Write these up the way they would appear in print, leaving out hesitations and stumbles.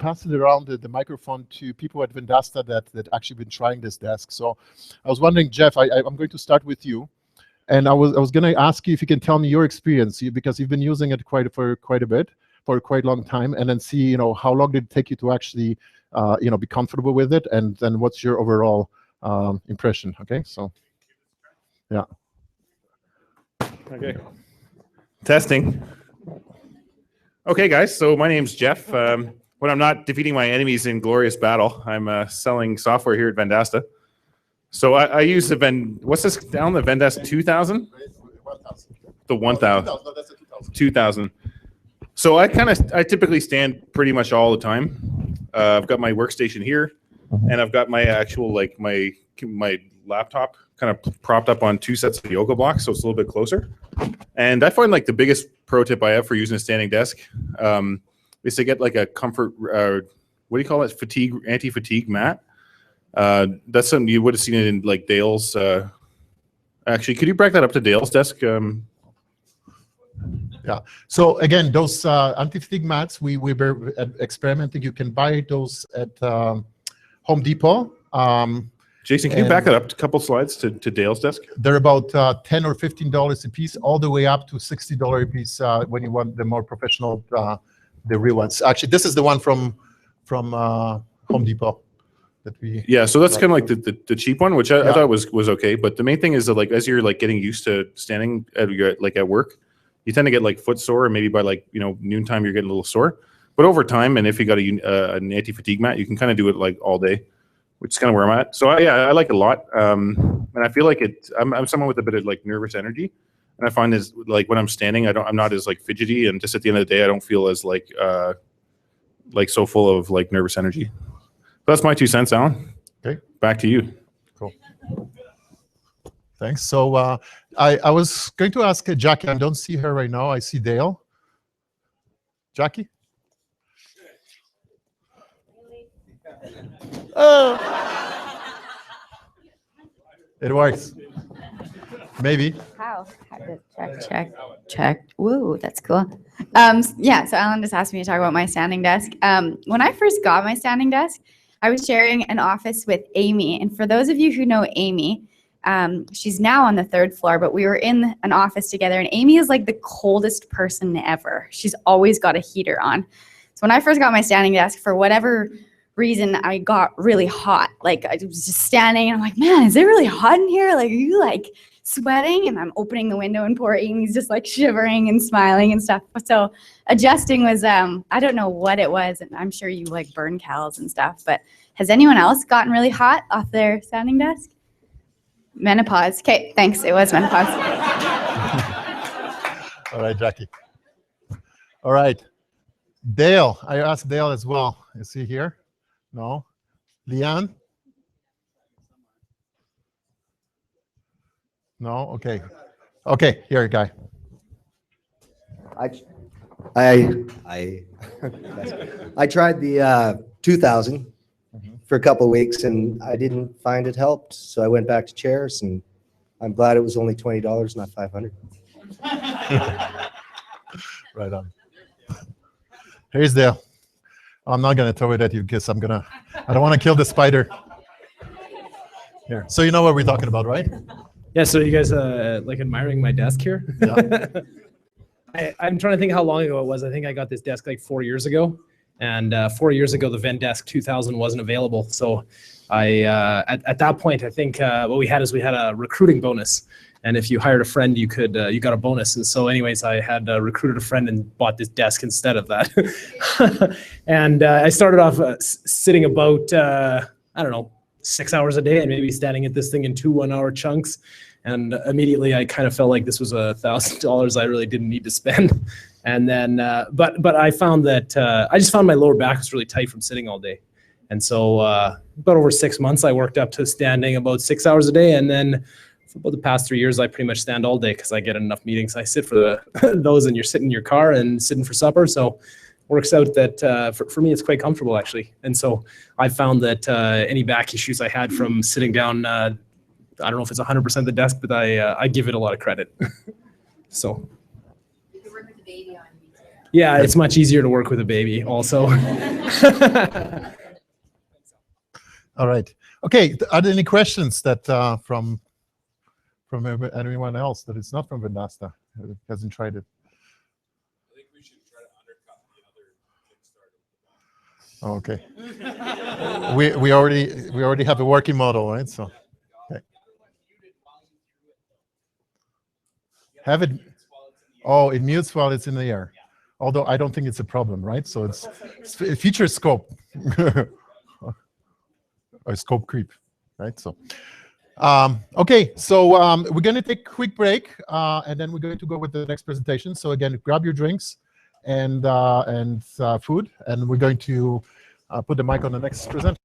pass it around the microphone to people at Vendasta that actually been trying this desk. So I was wondering, Jeff, I'm going to start with you. And I was going to ask you if you can tell me your experience, because you've been using it for quite a long time, and then see, how long did it take you to actually, be comfortable with it, and then what's your overall impression? Okay, so yeah. Okay. Testing. Okay, guys. So my name's Jeff. When I'm not defeating my enemies in glorious battle, I'm selling software here at Vendasta. So I use the what's this down the Vendasta 2000? The 1000. No, that's the 2000. So I typically stand pretty much all the time. I've got my workstation here, and I've got my actual my laptop kind of propped up on 2 sets of yoga blocks, so it's a little bit closer. And I find the biggest pro tip I have for using a standing desk is to get a comfort, what do you call it? Anti-fatigue mat. That's something you would have seen it in Dale's. Actually, could you back that up to Dale's desk? Yeah. So again, those anti-fatigue mats, we were experimenting. You can buy those at Home Depot. Jason, can you back that up a couple slides to Dale's desk? They're about $10 or $15 a piece, all the way up to $60 a piece when you want the more professional, the real ones. Actually, this is the one from Home Depot that we. Yeah, so that's kind of the cheap one, which I thought was okay. But the main thing is that as you're getting used to standing at work, you tend to get foot sore, and maybe by noontime you're getting a little sore. But over time, and if you got an anti-fatigue mat, you can kind of do it all day, which is kind of where I'm at. So I like it a lot, and I feel like I'm someone with a bit of nervous energy, and I find is when I'm standing, I'm not as fidgety, and just at the end of the day, I don't feel as so full of nervous energy. So that's my 2 cents, Alan. Okay, back to you. Cool. Thanks. So I was going to ask Jackie. I don't see her right now. I see Dale. Jackie? It works. Maybe. How? Check. Woo, that's cool. Yeah, so Alan just asked me to talk about my standing desk. When I first got my standing desk, I was sharing an office with Amy. And for those of you who know Amy, she's now on the 3rd floor, but we were in an office together, and Amy is the coldest person ever. She's always got a heater on. So when I first got my standing desk, for whatever reason, I got really hot. I was just standing, and I'm like, man, is it really hot in here? Are you sweating? And I'm opening the window, and poor Amy's just shivering and smiling and stuff. So adjusting was, I don't know what it was, and I'm sure you burn cows and stuff, but has anyone else gotten really hot off their standing desk? Menopause. Okay, thanks. It was menopause. All right, Jackie. All right. Dale, I asked Dale as well. Is he here? No. Leanne? No? Okay. Okay, here, guy. I tried the 2000 for a couple of weeks, and I didn't find it helped. So I went back to chairs, and I'm glad it was only $20, not $500. Right on. Here's Dale. I'm not going to throw it at you because I don't want to kill the spider. Here. So you know what we're talking about, right? Yeah, so you guys admiring my desk here? Yeah. I'm trying to think how long ago it was. I think I got this desk 4 years ago. And 4 years ago, the Vendesk 2000 wasn't available. So at that point, I think what we had a recruiting bonus. And if you hired a friend, you got a bonus. And so anyways, I had recruited a friend and bought this desk instead of that. And I started off sitting about, 6 hours a day, and maybe standing at this thing in 2 1-hour chunks. And immediately I kind of felt like this was $1,000 I really didn't need to spend. And then, but I found that I just found my lower back was really tight from sitting all day. And so about over 6 months, I worked up to standing about 6 hours a day. And then for about the past 3 years, I pretty much stand all day because I get enough meetings. I sit for those, and you're sitting in your car and sitting for supper. So works out that for me, it's quite comfortable, actually. And so I found that any back issues I had from sitting down, I don't know if it's 100% the desk, but I give it a lot of credit. So. Yeah, it's much easier to work with a baby also. All right. Okay. Are there any questions that from anyone else that is not from Vendasta that hasn't tried it? I think we should try to undercut the other Kickstarter. Okay. we already have a working model, right? So okay. Have it. Oh, it mutes while it's in the air. Although I don't think it's a problem, right? So it's feature scope or scope creep, right? So okay, so we're going to take a quick break, and then we're going to go with the next presentation. So again, grab your drinks and food, and we're going to put the mic on the next presenter.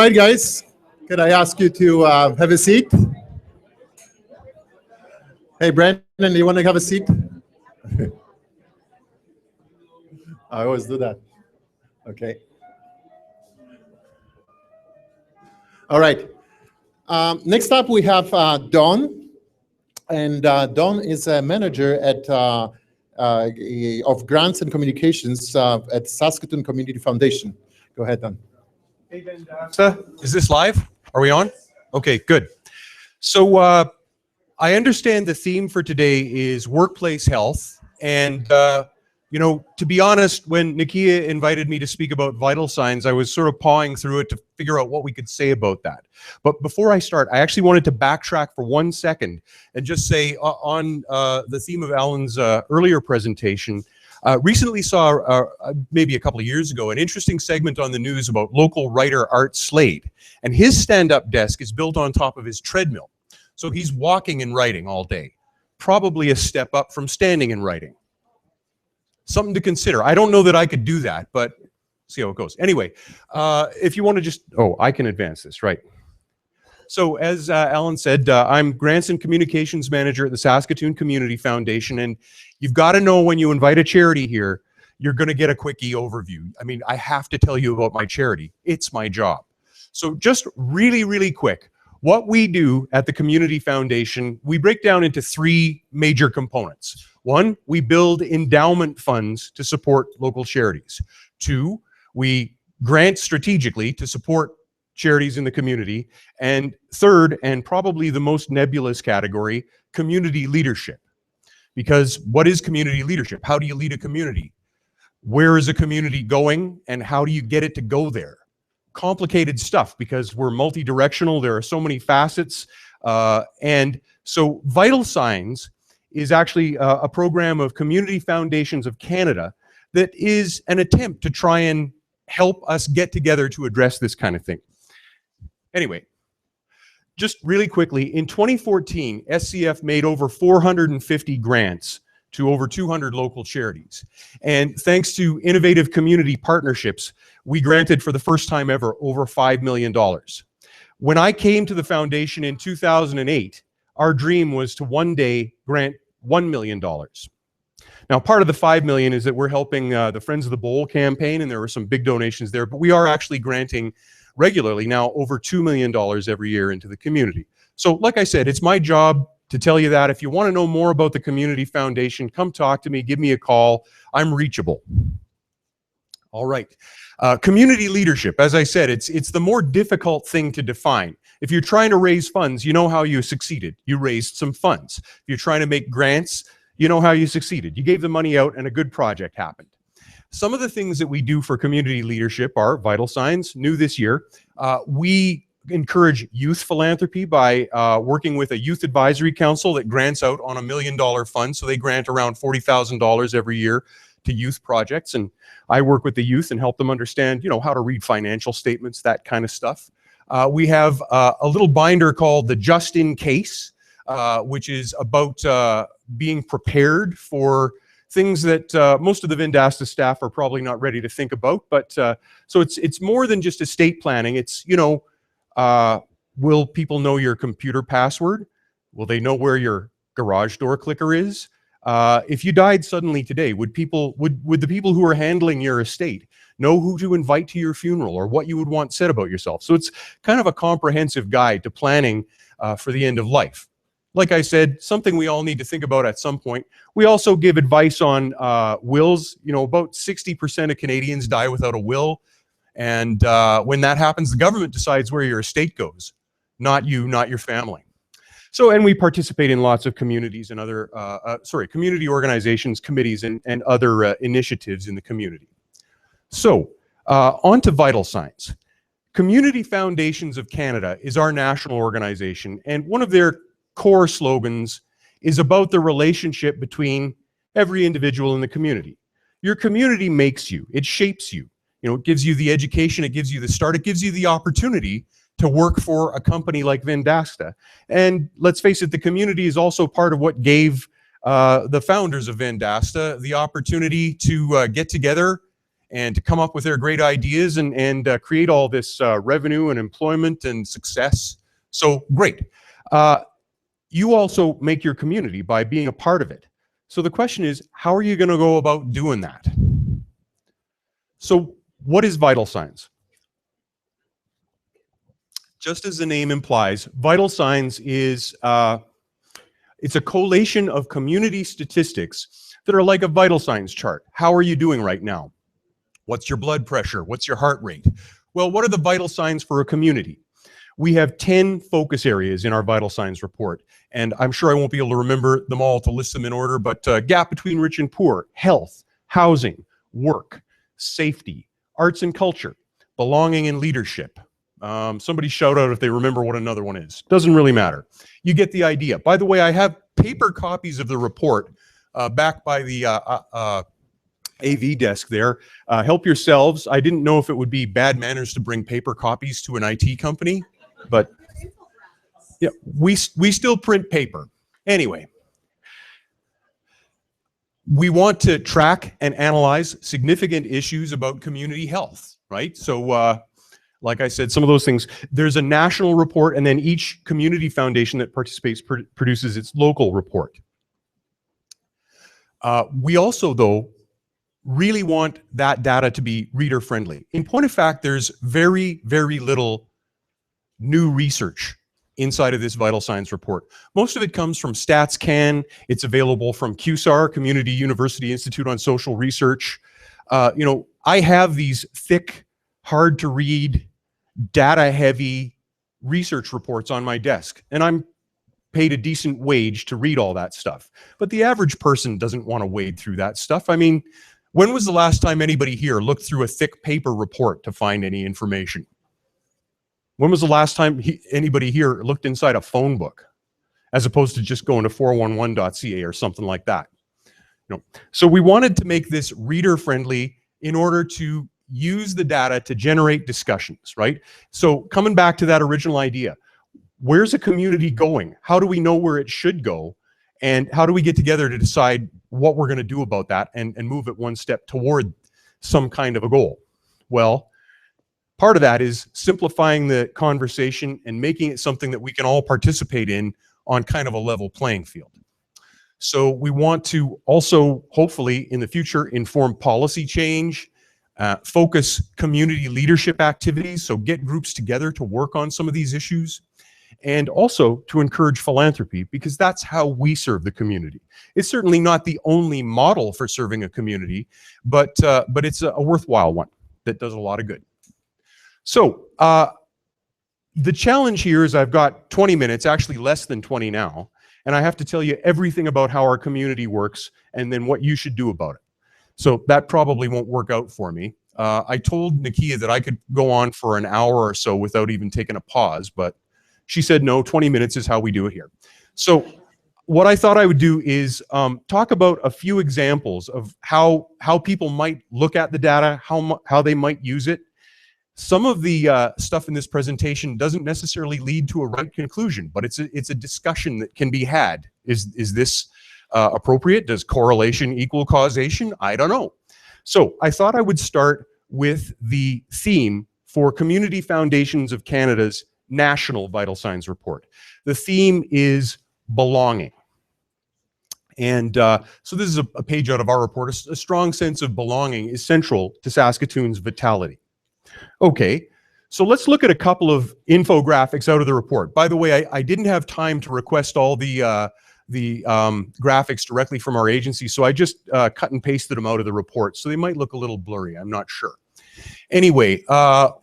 right, guys. Could I ask you to have a seat? Hey, Brandon, do you want to have a seat? I always do that. Okay. All right. Next up, we have Don. And Don is a manager at of grants and communications at Saskatoon Community Foundation. Go ahead, Don. Hey, Vendasta. Is this live? Are we on? Okay, good. So I understand the theme for today is workplace health. And, you know, to be honest, when Nakia invited me to speak about vital signs, I was sort of pawing through it to figure out what we could say about that. But before I start, I actually wanted to backtrack for 1 second and just say on the theme of Alan's earlier presentation, recently saw, maybe a couple of years ago, an interesting segment on the news about local writer Art Slade. And his stand-up desk is built on top of his treadmill. So he's walking and writing all day. Probably a step up from standing and writing. Something to consider. I don't know that I could do that, but see how it goes. Anyway, if you want to just, oh, I can advance this, right. So as Alan said, I'm Grants and Communications Manager at the Saskatoon Community Foundation, and you've got to know when you invite a charity here, you're going to get a quickie overview. I mean, I have to tell you about my charity. It's my job. So just really, really quick, what we do at the Community Foundation, we break down into 3 major components. 1, we build endowment funds to support local charities. 2, we grant strategically to support charities in the community. And 3rd, and probably the most nebulous category, community leadership. Because what is community leadership? How do you lead a community? Where is a community going, and how do you get it to go there? Complicated stuff, because we're multi-directional. There are so many facets. And so Vital Signs is actually a program of Community Foundations of Canada that is an attempt to try and help us get together to address this kind of thing. Anyway, just really quickly, in 2014, SCF made over 450 grants to over 200 local charities. And thanks to innovative community partnerships, we granted for the first time ever over $5 million. When I came to the foundation in 2008, our dream was to one day grant $1 million. Now, part of the $5 million is that we're helping the Friends of the Bowl campaign, and there were some big donations there, but we are actually granting regularly now over $2 million every year into the community. So like I said, it's my job to tell you that. If you want to know more about the Community Foundation, come talk to me, give me a call. I'm reachable. All right. Community leadership, as I said, it's the more difficult thing to define. If you're trying to raise funds, you know how you succeeded. You raised some funds. If you're trying to make grants, you know how you succeeded. You gave the money out and a good project happened. Some of the things that we do for community leadership are Vital Signs, new this year. We encourage youth philanthropy by working with a youth advisory council that grants out on $1 million fund. So they grant around $40,000 every year to youth projects. And I work with the youth and help them understand, you know, how to read financial statements, that kind of stuff. We have a little binder called the Just In Case, which is about being prepared for things that most of the Vendasta staff are probably not ready to think about. But so it's more than just estate planning. It's, you know, will people know your computer password? Will they know where your garage door clicker is? If you died suddenly today, would the people who are handling your estate know who to invite to your funeral or what you would want said about yourself? So it's kind of a comprehensive guide to planning for the end of life. Like I said, something we all need to think about at some point. We also give advice on wills. You know, about 60% of Canadians die without a will. And when that happens, the government decides where your estate goes, not you, not your family. So, and we participate in lots of communities and other, community organizations, committees, and other initiatives in the community. So, on to Vital Signs. Community Foundations of Canada is our national organization, and one of their core slogans is about the relationship between every individual in the community. Your community makes you, it shapes you. You know, it gives you the education, it gives you the start, it gives you the opportunity to work for a company like Vendasta. And let's face it, the community is also part of what gave the founders of Vendasta the opportunity to get together and to come up with their great ideas and create all this revenue and employment and success. So great. You also make your community by being a part of it. So the question is, how are you going to go about doing that? So what is vital signs? Just as the name implies, vital signs is it's a collation of community statistics that are like a vital signs chart. How are you doing right now? What's your blood pressure? What's your heart rate? Well, what are the vital signs for a community? We have 10 focus areas in our vital signs report, and I'm sure I won't be able to remember them all to list them in order, but gap between rich and poor, health, housing, work, safety, arts and culture, belonging and leadership. Somebody shout out if they remember what another one is. Doesn't really matter. You get the idea. By the way, I have paper copies of the report back by the AV desk there. Help yourselves. I didn't know if it would be bad manners to bring paper copies to an IT company, but yeah, we still print paper. Anyway, we want to track and analyze significant issues about community health, right? So like I said, some of those things, there's a national report, and then each community foundation that participates produces its local report. We also, though, really want that data to be reader friendly. In point of fact, there's very, very little new research inside of this vital signs report. Most of it comes from StatsCan. It's available from QSAR, Community University Institute on Social Research. You know, I have these thick, hard to read, data heavy research reports on my desk, and I'm paid a decent wage to read all that stuff. But the average person doesn't want to wade through that stuff. I mean, when was the last time anybody here looked through a thick paper report to find any information? When was the last time anybody here looked inside a phone book as opposed to just going to 411.ca or something like that? You know, so we wanted to make this reader friendly in order to use the data to generate discussions, right? So coming back to that original idea, where's a community going? How do we know where it should go? And how do we get together to decide what we're going to do about that and move it one step toward some kind of a goal? Well, part of that is simplifying the conversation and making it something that we can all participate in on kind of a level playing field. So we want to also, hopefully in the future, inform policy change, focus community leadership activities, so get groups together to work on some of these issues, and also to encourage philanthropy, because that's how we serve the community. It's certainly not the only model for serving a community, but it's a worthwhile one that does a lot of good. So the challenge here is I've got 20 minutes, actually less than 20 now, and I have to tell you everything about how our community works and then what you should do about it. So that probably won't work out for me. I told Nakia that I could go on for an hour or so without even taking a pause, but she said, no, 20 minutes is how we do it here. So what I thought I would do is talk about a few examples of how people might look at the data, how they might use it. Some of the stuff in this presentation doesn't necessarily lead to a right conclusion, but it's a discussion that can be had. Is this appropriate? Does correlation equal causation? I don't know. So I thought I would start with the theme for Community Foundations of Canada's National Vital Signs Report. The theme is belonging. And so this is a page out of our report. A strong sense of belonging is central to Saskatoon's vitality. Okay, so let's look at a couple of infographics out of the report. By the way, I didn't have time to request all the graphics directly from our agency, so I just cut and pasted them out of the report. So they might look a little blurry, I'm not sure. Anyway,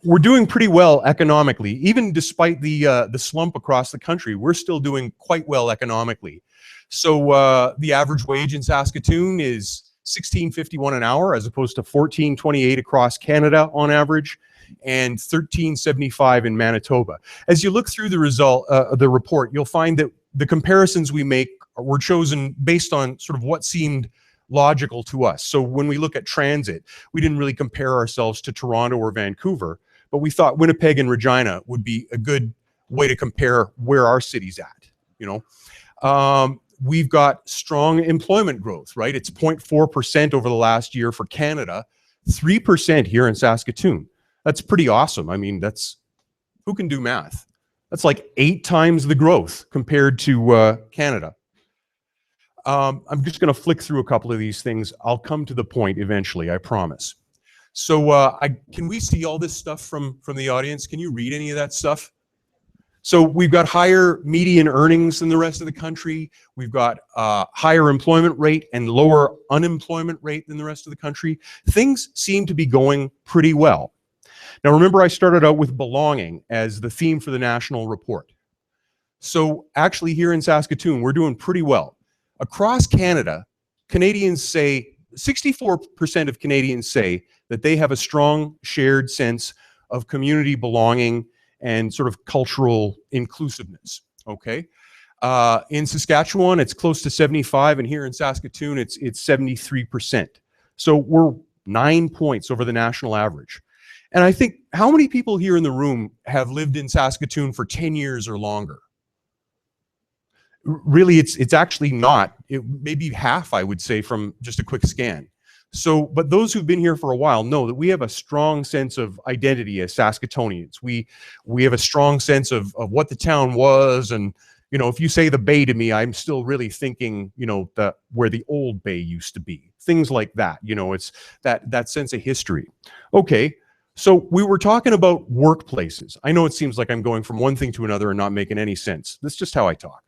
we're doing pretty well economically. Even despite the slump across the country, we're still doing quite well economically. So the average wage in Saskatoon is $16.51 an hour, as opposed to $14.28 across Canada on average, and $13.75 in Manitoba. As you look through the report, you'll find that the comparisons we make were chosen based on sort of what seemed logical to us. So when we look at transit, we didn't really compare ourselves to Toronto or Vancouver, but we thought Winnipeg and Regina would be a good way to compare where our city's at, you know. We've got strong employment growth, right? It's 0.4% over the last year for Canada, 3% here in Saskatoon. That's pretty awesome. I mean, who can do math? That's like 8 times the growth compared to Canada. I'm just going to flick through a couple of these things. I'll come to the point eventually, I promise. So can we see all this stuff from the audience? Can you read any of that stuff? So we've got higher median earnings than the rest of the country. We've got higher employment rate and lower unemployment rate than the rest of the country. Things seem to be going pretty well. Now remember, I started out with belonging as the theme for the national report. So actually here in Saskatoon, we're doing pretty well. Across Canada, Canadians say, 64% of Canadians say that they have a strong shared sense of community belonging and sort of cultural inclusiveness, okay? In Saskatchewan, it's close to 75, and here in Saskatoon, it's 73%. So we're 9 points over the national average. And I think, how many people here in the room have lived in Saskatoon for 10 years or longer? Really, it's actually not. Maybe half, I would say, from just a quick scan. So, but those who've been here for a while know that we have a strong sense of identity as Saskatoonians. We have a strong sense of what the town was, and you know, if you say the Bay to me, I'm still really thinking, you know, where the old Bay used to be. Things like that. You know, it's that sense of history. Okay, so we were talking about workplaces. I know it seems like I'm going from one thing to another and not making any sense. That's just how I talk.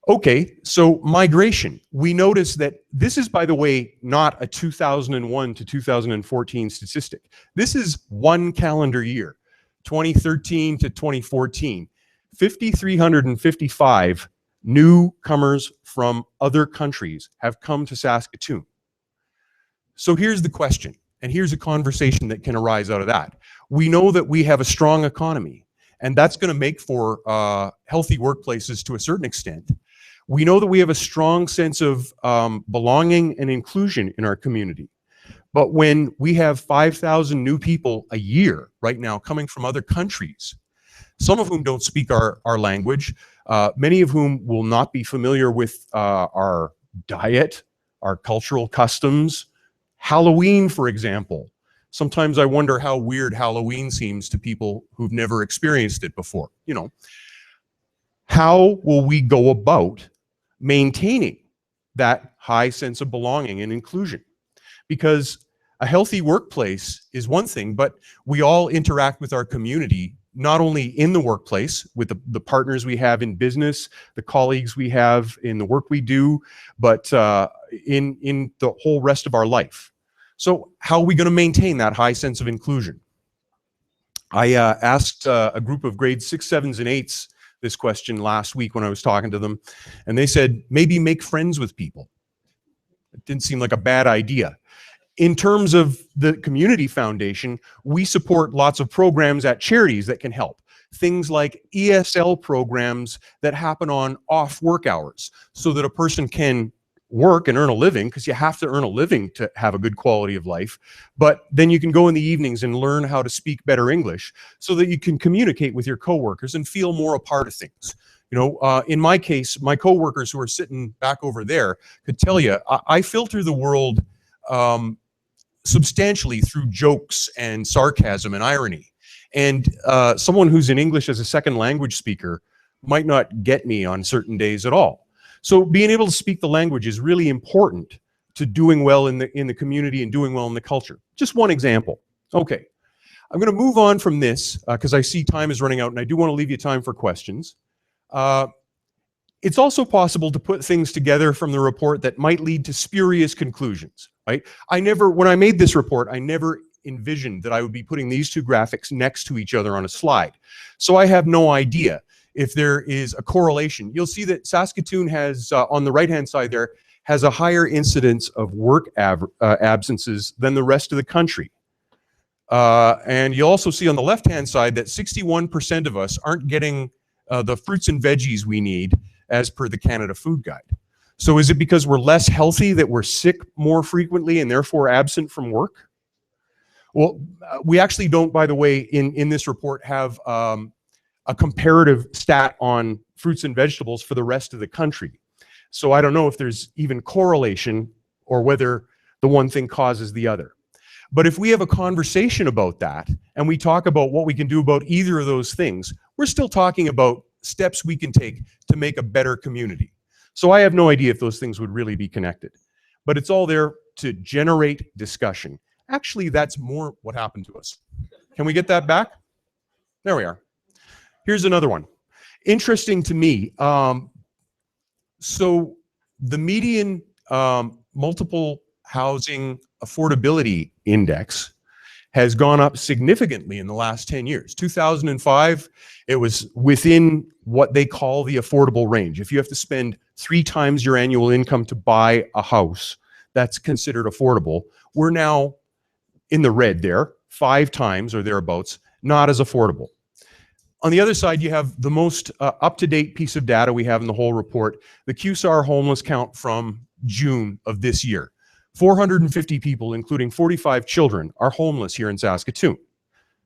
Okay, so migration. We notice that this is, by the way, not a 2001 to 2014 statistic. This is one calendar year, 2013 to 2014. 5,355 newcomers from other countries have come to Saskatoon. So here's the question, and here's a conversation that can arise out of that. We know that we have a strong economy, and that's going to make for healthy workplaces to a certain extent. We know that we have a strong sense of belonging and inclusion in our community. But when we have 5,000 new people a year right now coming from other countries, some of whom don't speak our language, many of whom will not be familiar with our diet, our cultural customs, Halloween, for example. Sometimes I wonder how weird Halloween seems to people who've never experienced it before. You know, how will we go about maintaining that high sense of belonging and inclusion? Because a healthy workplace is one thing, but we all interact with our community, not only in the workplace with the partners we have in business, the colleagues we have in the work we do, but in the whole rest of our life. So how are we going to maintain that high sense of inclusion? I asked a group of grades 6, 7s, and 8s this question last week when I was talking to them, and they said, maybe make friends with people. It didn't seem like a bad idea. In terms of the Community Foundation, we support lots of programs at charities that can help. Things like ESL programs that happen on off work hours so that a person can work and earn a living, because you have to earn a living to have a good quality of life. But then you can go in the evenings and learn how to speak better English so that you can communicate with your coworkers and feel more a part of things. You know, in my case, my coworkers who are sitting back over there could tell you, I filter the world substantially through jokes and sarcasm and irony. And someone who's in English as a second language speaker might not get me on certain days at all. So being able to speak the language is really important to doing well in the community and doing well in the culture. Just one example. Okay, I'm going to move on from this because I see time is running out, and I do want to leave you time for questions. It's also possible to put things together from the report that might lead to spurious conclusions, right? When I made this report, I never envisioned that I would be putting these two graphics next to each other on a slide. So I have no idea if there is a correlation. You'll see that Saskatoon has, on the right-hand side there, has a higher incidence of work absences than the rest of the country. And you'll also see on the left-hand side that 61% of us aren't getting the fruits and veggies we need as per the Canada Food Guide. So is it because we're less healthy that we're sick more frequently and therefore absent from work? Well, we actually don't, by the way, in this report have a comparative stat on fruits and vegetables for the rest of the country. So I don't know if there's even correlation or whether the one thing causes the other. But if we have a conversation about that and we talk about what we can do about either of those things, we're still talking about steps we can take to make a better community. So I have no idea if those things would really be connected, but it's all there to generate discussion. Actually, that's more what happened to us. Can we get that back? There we are. Here's another one. Interesting to me. So the median multiple housing affordability index has gone up significantly in the last 10 years. 2005, it was within what they call the affordable range. If you have to spend 3 times your annual income to buy a house, that's considered affordable. We're now in the red there, 5 times or thereabouts, not as affordable. On the other side, you have the most up-to-date piece of data we have in the whole report, the QSAR homeless count from June of this year. 450 people, including 45 children, are homeless here in Saskatoon. It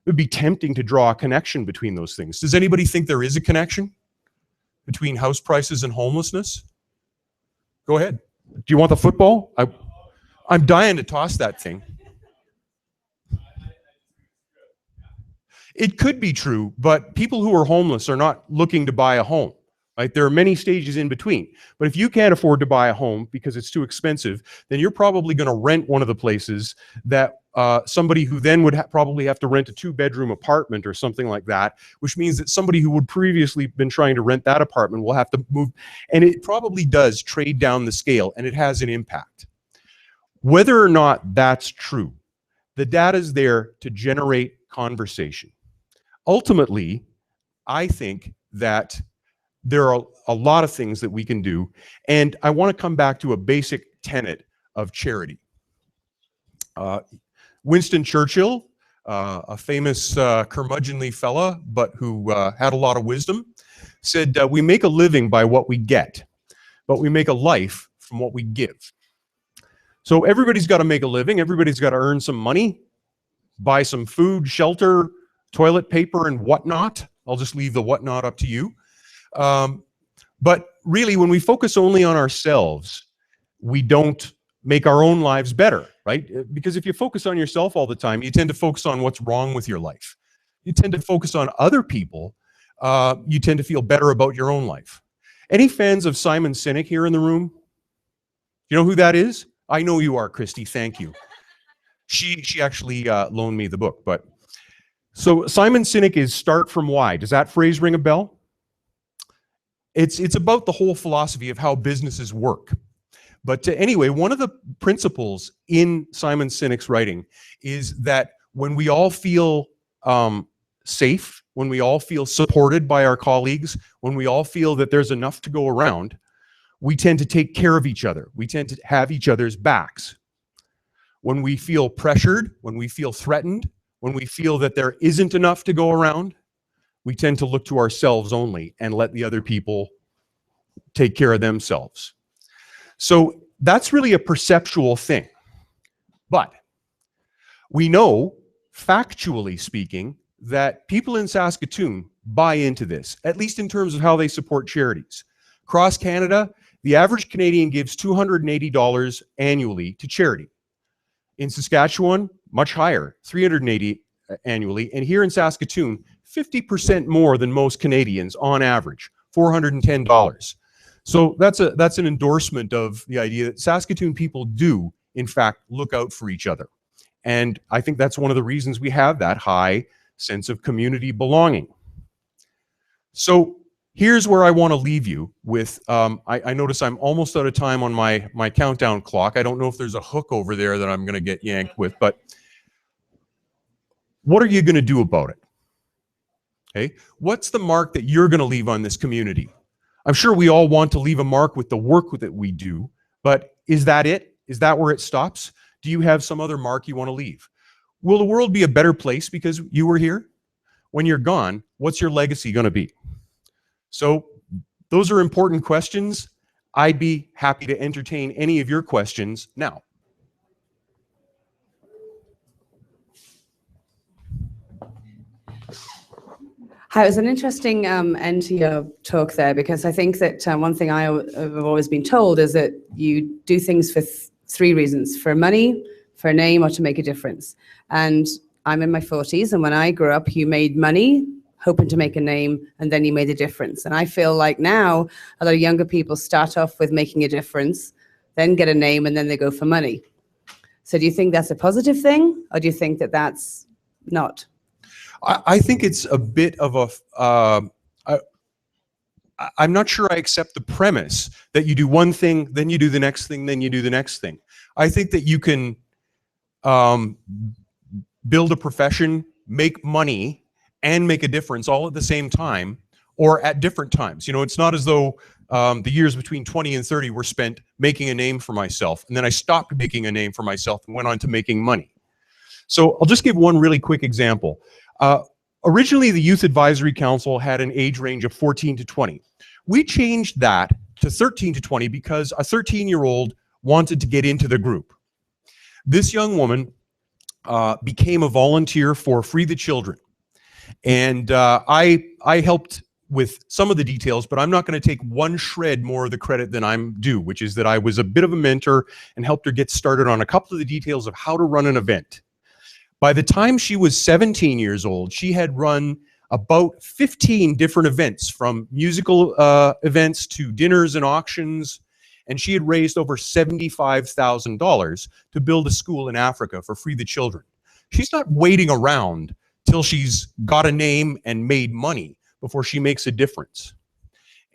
would be tempting to draw a connection between those things. Does anybody think there is a connection between house prices and homelessness? Go ahead. Do you want the football? I'm dying to toss that thing. It could be true, but people who are homeless are not looking to buy a home, right? There are many stages in between. But if you can't afford to buy a home because it's too expensive, then you're probably going to rent one of the places that somebody who then would probably have to rent a 2-bedroom apartment or something like that, which means that somebody who would previously been trying to rent that apartment will have to move. And it probably does trade down the scale, and it has an impact. Whether or not that's true, the data is there to generate conversation. Ultimately, I think that there are a lot of things that we can do, and I want to come back to a basic tenet of charity. Winston Churchill, a famous curmudgeonly fella, but who had a lot of wisdom, said, we make a living by what we get, but we make a life from what we give. So everybody's got to make a living. Everybody's got to earn some money, buy some food, shelter, toilet paper, and whatnot. I'll just leave the whatnot up to you. But really, when we focus only on ourselves, we don't make our own lives better, right? Because if you focus on yourself all the time, you tend to focus on what's wrong with your life. You tend to focus on other people. You tend to feel better about your own life. Any fans of Simon Sinek here in the room? You know who that is? I know you are, Christy. Thank you. She actually loaned me the book, but so Simon Sinek is Start From Why. Does that phrase ring a bell? It's about the whole philosophy of how businesses work. But anyway, one of the principles in Simon Sinek's writing is that when we all feel safe, when we all feel supported by our colleagues, when we all feel that there's enough to go around, we tend to take care of each other. We tend to have each other's backs. When we feel pressured, when we feel threatened, when we feel that there isn't enough to go around, we tend to look to ourselves only and let the other people take care of themselves. So that's really a perceptual thing. But we know, factually speaking, that people in Saskatoon buy into this, at least in terms of how they support charities. Across Canada, the average Canadian gives $280 annually to charity. In Saskatchewan, much higher, $380 annually. And here in Saskatoon, 50% more than most Canadians on average, $410. So that's an endorsement of the idea that Saskatoon people do, in fact, look out for each other. And I think that's one of the reasons we have that high sense of community belonging. So here's where I want to leave you with, I notice I'm almost out of time on my countdown clock. I don't know if there's a hook over there that I'm going to get yanked with, but what are you going to do about it? Okay, what's the mark that you're going to leave on this community? I'm sure we all want to leave a mark with the work that we do, but is that it? Is that where it stops? Do you have some other mark you want to leave? Will the world be a better place because you were here? When you're gone, what's your legacy going to be? So those are important questions. I'd be happy to entertain any of your questions now. Hi, it was an interesting end to your talk there, because I think that one thing I've always been told is that you do things 3 reasons: for money, for a name, or to make a difference. And I'm in my 40s, and when I grew up, you made money hoping to make a name, and then you made a difference. And I feel like now a lot of younger people start off with making a difference, then get a name, and then they go for money. So do you think that's a positive thing, or do you think that that's not? I think it's a bit of a, I'm not sure I accept the premise that you do one thing, then you do the next thing, then you do the next thing. I think that you can build a profession, make money, and make a difference all at the same time or at different times. You know, it's not as though the years between 20 and 30 were spent making a name for myself, and then I stopped making a name for myself and went on to making money. So I'll just give one really quick example. Originally, the Youth Advisory Council had an age range of 14 to 20. We changed that to 13 to 20 because a 13-year-old wanted to get into the group. This young woman became a volunteer for Free the Children. And I helped with some of the details, but I'm not going to take one shred more of the credit than I'm due, which is that I was a bit of a mentor and helped her get started on a couple of the details of how to run an event. By the time she was 17 years old, she had run about 15 different events, from musical events to dinners and auctions, and she had raised over $75,000 to build a school in Africa for Free the Children. She's not waiting around till she's got a name and made money before she makes a difference.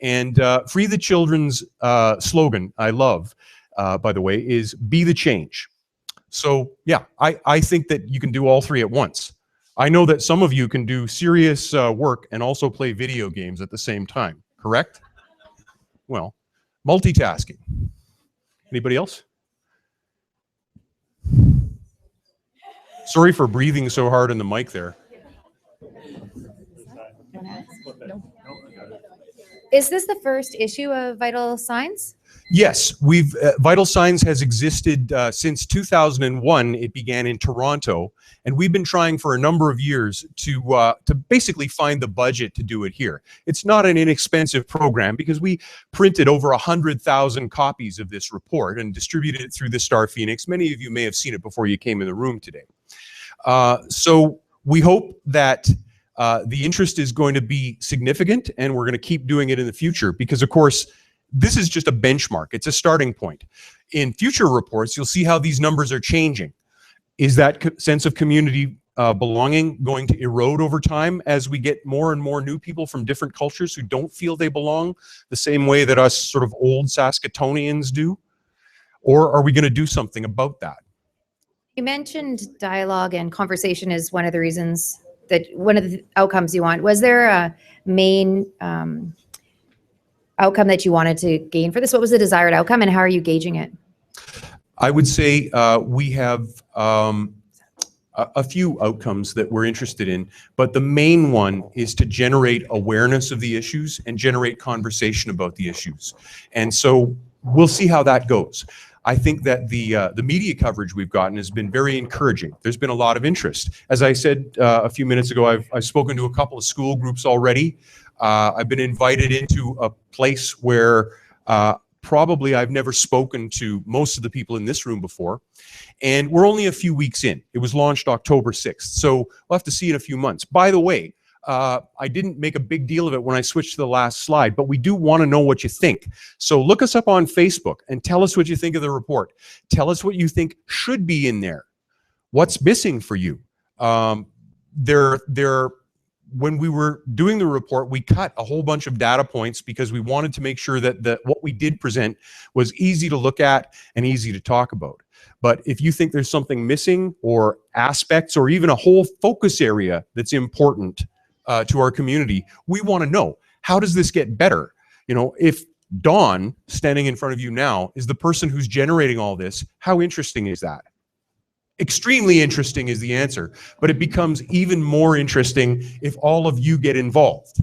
And Free the Children's slogan, I love, by the way, is "Be the Change." So yeah, I think that you can do all three at once. I know that some of you can do serious work and also play video games at the same time, correct? Well, multitasking. Anybody else? Sorry for breathing so hard in the mic there. Is this the first issue of Vital Signs? Yes, we've Vital Signs has existed since 2001. It began in Toronto, and we've been trying for a number of years to basically find the budget to do it here. It's not an inexpensive program because we printed over 100,000 copies of this report and distributed it through the Star Phoenix. Many of you may have seen it before you came in the room today. So we hope that the interest is going to be significant, and we're going to keep doing it in the future because, of course, this is just a benchmark. It's a starting point. In future reports, you'll see how these numbers are changing. Is that sense of community belonging going to erode over time as we get more and more new people from different cultures who don't feel they belong the same way that us sort of old Saskatoonians do? Or are we going to do something about that? You mentioned dialogue and conversation is one of the reasons that one of the outcomes you want. Was there a main outcome that you wanted to gain for this? What was the desired outcome, and how are you gauging it? I would say we have a few outcomes that we're interested in, but the main one is to generate awareness of the issues and generate conversation about the issues. And so we'll see how that goes. I think that the media coverage we've gotten has been very encouraging. There's been a lot of interest. As I said a few minutes ago, I've spoken to a couple of school groups already. I've been invited into a place where probably I've never spoken to most of the people in this room before. And we're only a few weeks in. It was launched October 6th. So we'll have to see in a few months. By the way, I didn't make a big deal of it when I switched to the last slide, but we do want to know what you think. So look us up on Facebook and tell us what you think of the report. Tell us what you think should be in there. What's missing for you? When we were doing the report, we cut a whole bunch of data points because we wanted to make sure that what we did present was easy to look at and easy to talk about. But if you think there's something missing or aspects or even a whole focus area that's important to our community, we want to know, how does this get better? You know, if Dawn, standing in front of you now, is the person who's generating all this, how interesting is that? Extremely interesting is the answer, but it becomes even more interesting if all of you get involved.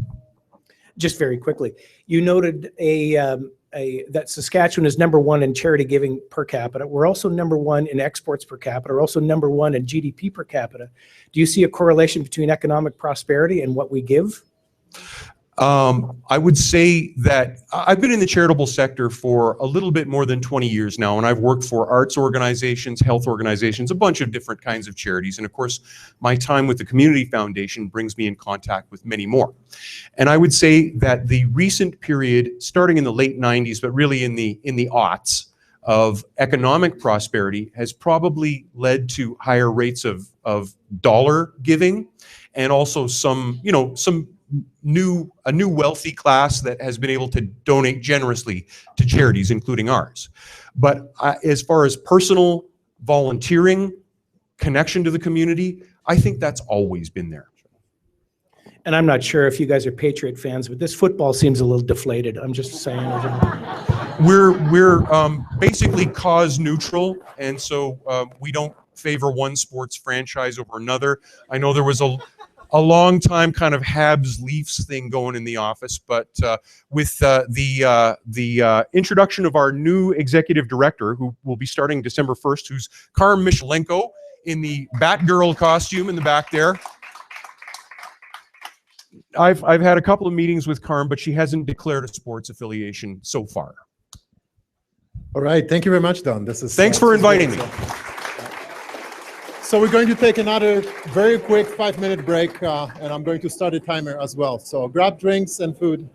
Just very quickly, you noted that Saskatchewan is #1 in charity giving per capita. We're also #1 in exports per capita. We're also #1 in GDP per capita. Do you see a correlation between economic prosperity and what we give? I would say that I've been in the charitable sector for a little bit more than 20 years now, and I've worked for arts organizations, health organizations, a bunch of different kinds of charities. And of course, my time with the Community Foundation brings me in contact with many more. And I would say that the recent period, starting in the late 90s, but really in the aughts, of economic prosperity has probably led to higher rates of dollar giving, and also some, you know, a new wealthy class that has been able to donate generously to charities, including ours. But as far as personal volunteering, connection to the community, I think that's always been there. And I'm not sure if you guys are Patriot fans, but this football seems a little deflated. I'm just saying. We're basically cause neutral, and so we don't favor one sports franchise over another. I know there was a long time kind of Habs Leafs thing going in the office, but with the introduction of our new executive director, who will be starting December 1st, who's Carm Michelenko in the Batgirl costume in the back there. I've had a couple of meetings with Carm, but she hasn't declared a sports affiliation so far. All right, thank you very much, Don. Thanks for inviting me. So we're going to take another very quick 5-minute break, and I'm going to start a timer as well. So grab drinks and food.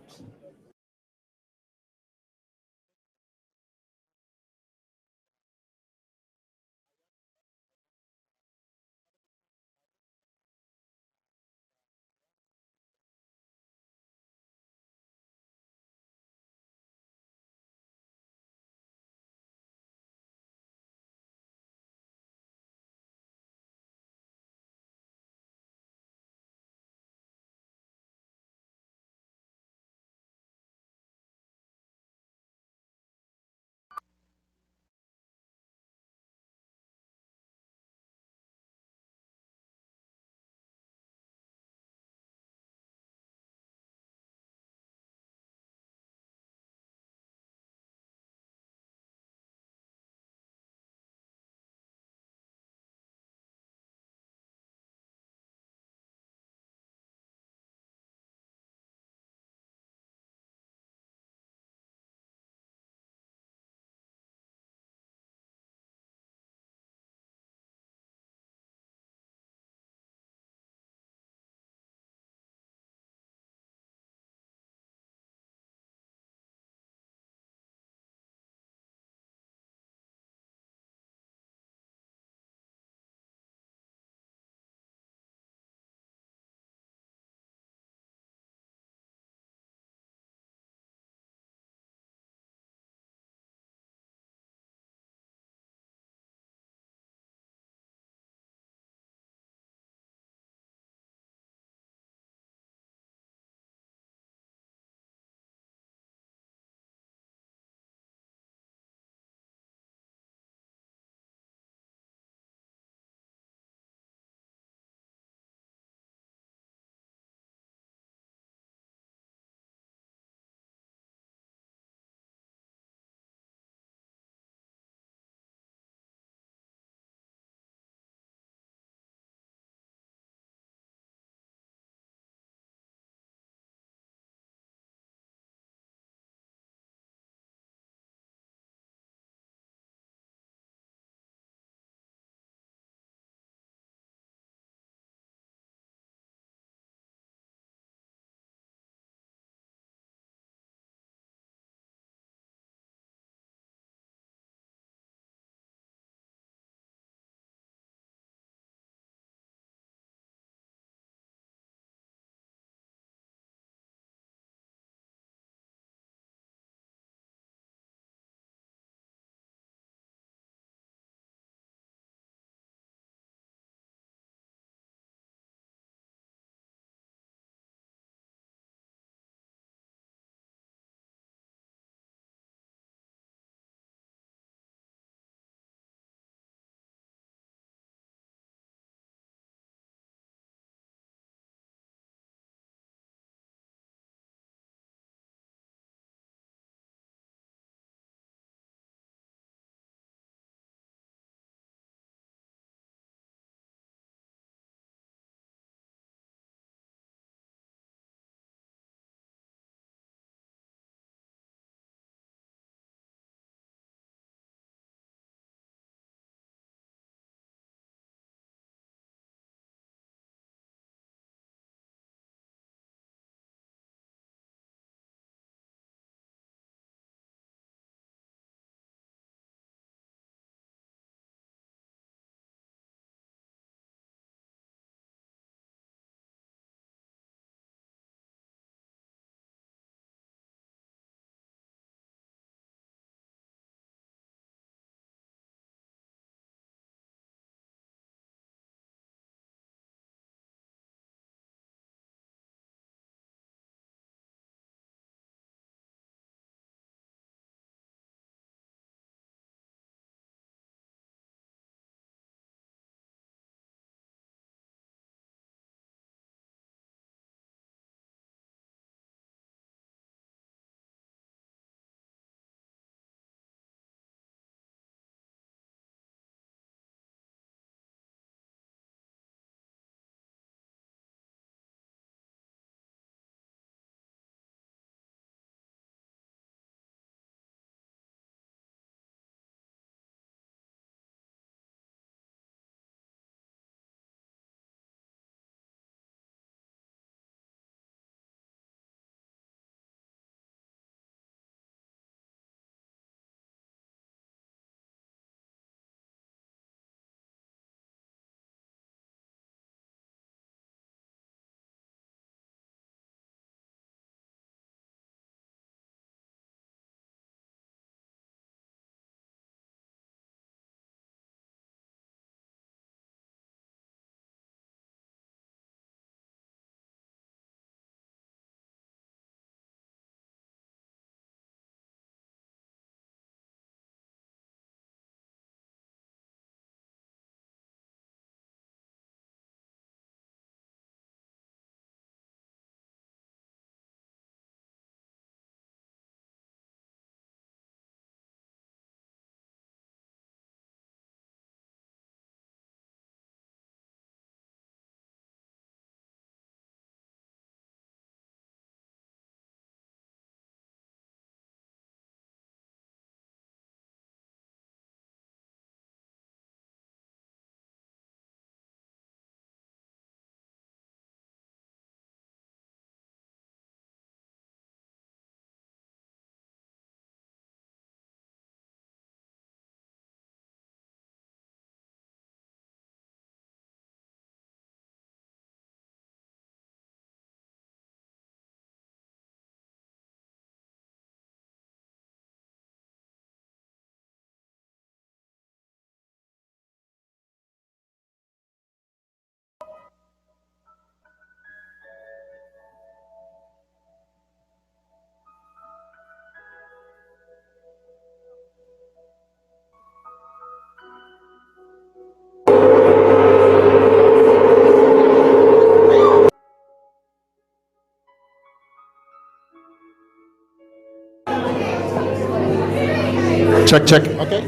Check, check. Okay.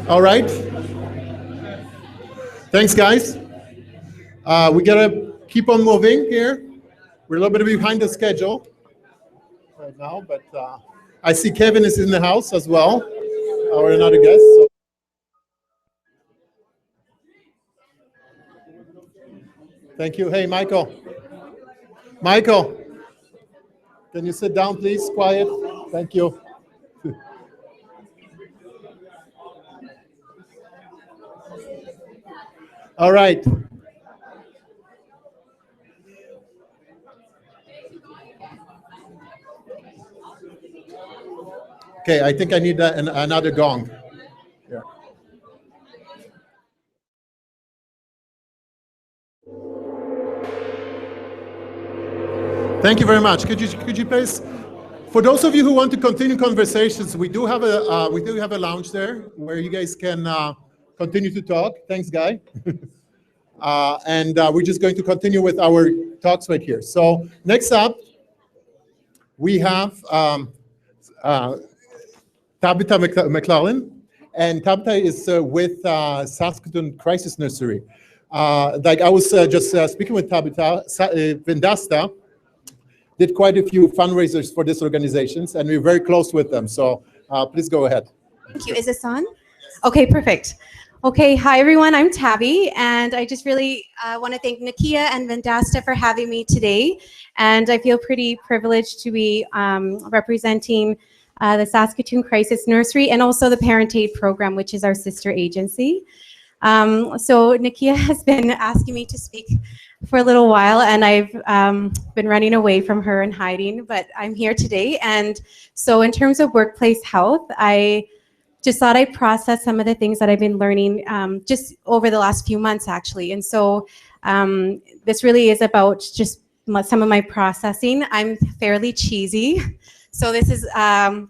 All right. Thanks, guys. We gotta keep on moving here. We're a little bit behind the schedule right now, but I see Kevin is in the house as well, or another guest. So. Thank you. Hey, Michael. Michael, can you sit down, please? Quiet. Thank you. All right. Okay, I think I need another gong. Yeah. Thank you very much. Could you please, for those of you who want to continue conversations, we do have a lounge there where you guys can continue to talk. Thanks, Guy. And we're just going to continue with our talks right here. So next up, we have Tabitha McClellan, and Tabitha is with Saskatoon Crisis Nursery. Like I was just speaking with Tabitha, Vendasta did quite a few fundraisers for these organizations, and we're very close with them. So please go ahead. Thank you. Is this on? Okay, perfect. Okay, hi everyone, I'm Tabby, and I just really want to thank Nakia and Vendasta for having me today. And I feel pretty privileged to be representing the Saskatoon Crisis Nursery and also the Parent Aid Program, which is our sister agency. So Nakia has been asking me to speak for a little while, and I've been running away from her and hiding, but I'm here today. And so in terms of workplace health, I just thought I'd process some of the things that I've been learning just over the last few months, actually. And so this really is about just some of my processing. I'm fairly cheesy. So this is,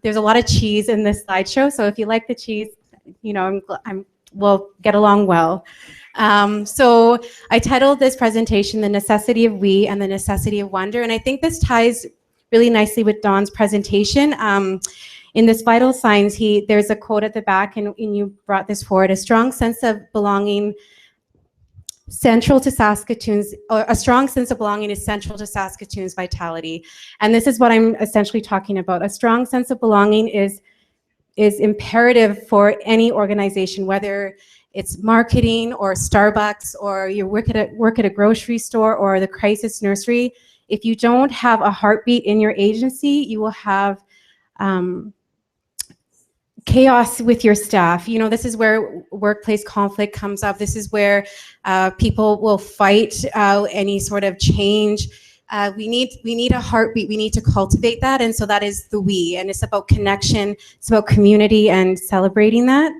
there's a lot of cheese in this slideshow. So if you like the cheese, you know, we'll get along well. So I titled this presentation, The Necessity of We and the Necessity of Wonder. And I think this ties really nicely with Don's presentation. In this vital signs, there's a quote at the back, and you brought this forward: a strong sense of belonging central to Saskatoon's, or a strong sense of belonging is central to Saskatoon's vitality. And this is what I'm essentially talking about. A strong sense of belonging is imperative for any organization, whether it's marketing or Starbucks, or you work at a grocery store or the crisis nursery. If you don't have a heartbeat in your agency, you will have chaos with your staff. You know, this is where workplace conflict comes up. This is where people will fight any sort of change. We need a heartbeat. We need to cultivate that. And so that is the we. And it's about connection. It's about community and celebrating that.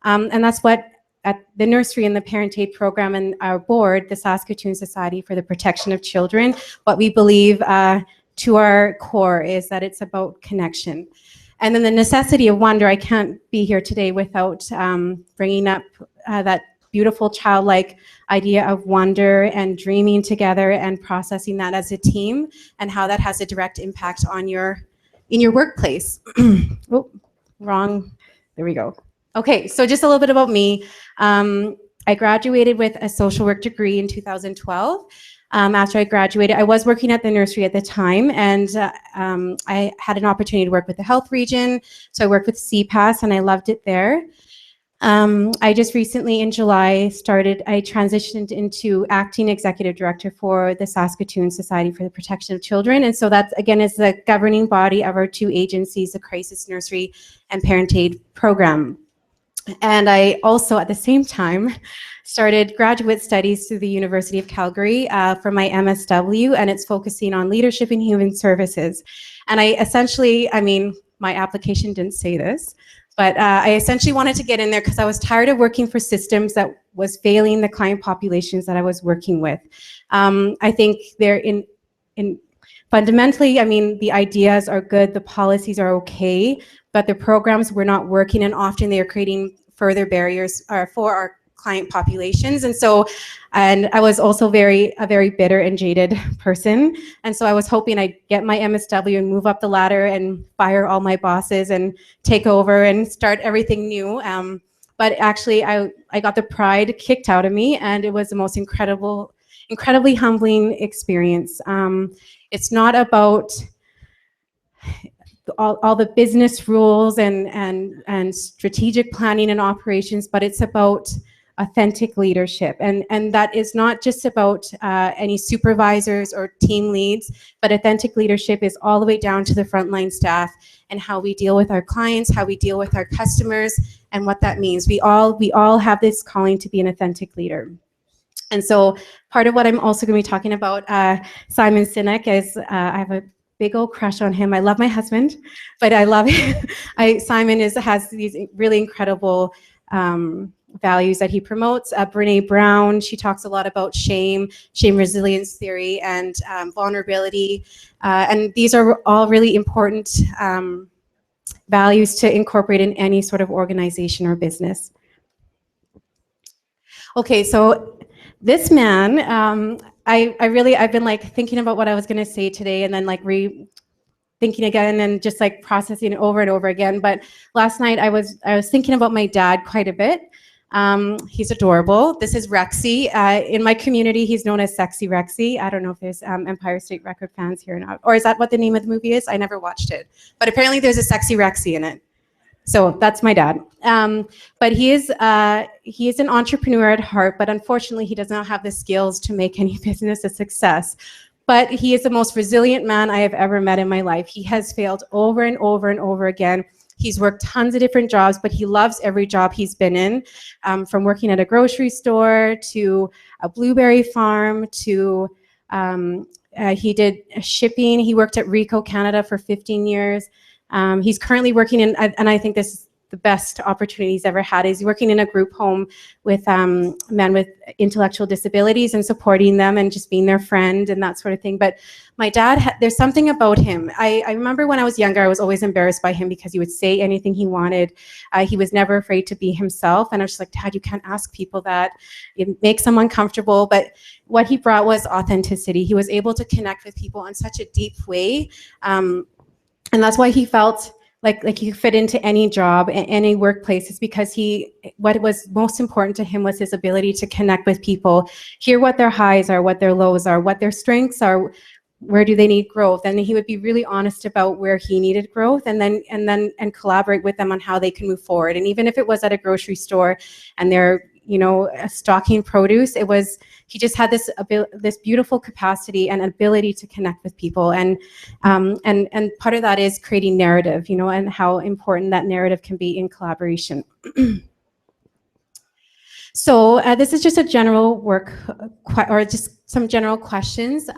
And that's what at the nursery and the Parent Aid Program and our board, the Saskatoon Society for the Protection of Children, what we believe to our core is that it's about connection. And then the necessity of wonder. I can't be here today without bringing up that beautiful childlike idea of wonder and dreaming together and processing that as a team, and how that has a direct impact on in your workplace. Oh, wrong. There we go. Okay, so just a little bit about me. I graduated with a social work degree in 2012. After I graduated, I was working at the nursery at the time, and I had an opportunity to work with the health region. So I worked with CPAS, and I loved it there. I just recently, in July, I transitioned into acting executive director for the Saskatoon Society for the Protection of Children. And so that, again, is the governing body of our two agencies, the Crisis Nursery and Parent Aid Program. And I also, at the same time, started graduate studies through the University of Calgary for my MSW, and it's focusing on leadership in human services. And I essentially, my application didn't say this, but I essentially wanted to get in there because I was tired of working for systems that was failing the client populations that I was working with. I think they're fundamentally, the ideas are good, the policies are okay, but the programs were not working, and often they are creating further barriers for our client populations. And I was also a very bitter and jaded person. And so I was hoping I'd get my MSW and move up the ladder and fire all my bosses and take over and start everything new. But actually I got the pride kicked out of me, and it was the most incredibly humbling experience. It's not about all the business rules and strategic planning and operations, but it's about authentic leadership. And that is not just about any supervisors or team leads, but authentic leadership is all the way down to the frontline staff and how we deal with our clients, how we deal with our customers, and what that means. We all have this calling to be an authentic leader. And so part of what I'm also going to be talking about, Simon Sinek, is I have a big old crush on him. I love my husband, but I love him. Simon has these really incredible values that he promotes. Brene Brown, she talks a lot about shame resilience theory, and vulnerability. And these are all really important values to incorporate in any sort of organization or business. Okay, so this man, I've been like thinking about what I was going to say today, and then like thinking again, and just like processing it over and over again. But last night I was thinking about my dad quite a bit. He's adorable. This is Rexy. In my community, he's known as Sexy Rexy. I don't know if there's Empire State Record fans here or not, or is that what the name of the movie is? I never watched it, but apparently there's a Sexy Rexy in it. So that's my dad. But he is an entrepreneur at heart, but unfortunately he does not have the skills to make any business a success. But he is the most resilient man I have ever met in my life. He has failed over and over and over again. He's worked tons of different jobs, but he loves every job he's been in, from working at a grocery store to a blueberry farm to he did shipping. He worked at Ricoh Canada for 15 years. He's currently working in, and I think this is the best opportunity he's ever had, is working in a group home with men with intellectual disabilities and supporting them and just being their friend and that sort of thing. But my dad, there's something about him. I remember when I was younger, I was always embarrassed by him because he would say anything he wanted. He was never afraid to be himself. And I was just like, Dad, you can't ask people that. It makes them uncomfortable. But what he brought was authenticity. He was able to connect with people in such a deep way. And that's why he felt like he could fit into any job, any workplace. It's because what was most important to him was his ability to connect with people, hear what their highs are, what their lows are, what their strengths are, where do they need growth. And he would be really honest about where he needed growth, and collaborate with them on how they can move forward. And even if it was at a grocery store and they're, stocking produce, he just had this beautiful capacity and ability to connect with people. And part of that is creating narrative, and how important that narrative can be in collaboration. So this is just a general or just some general questions.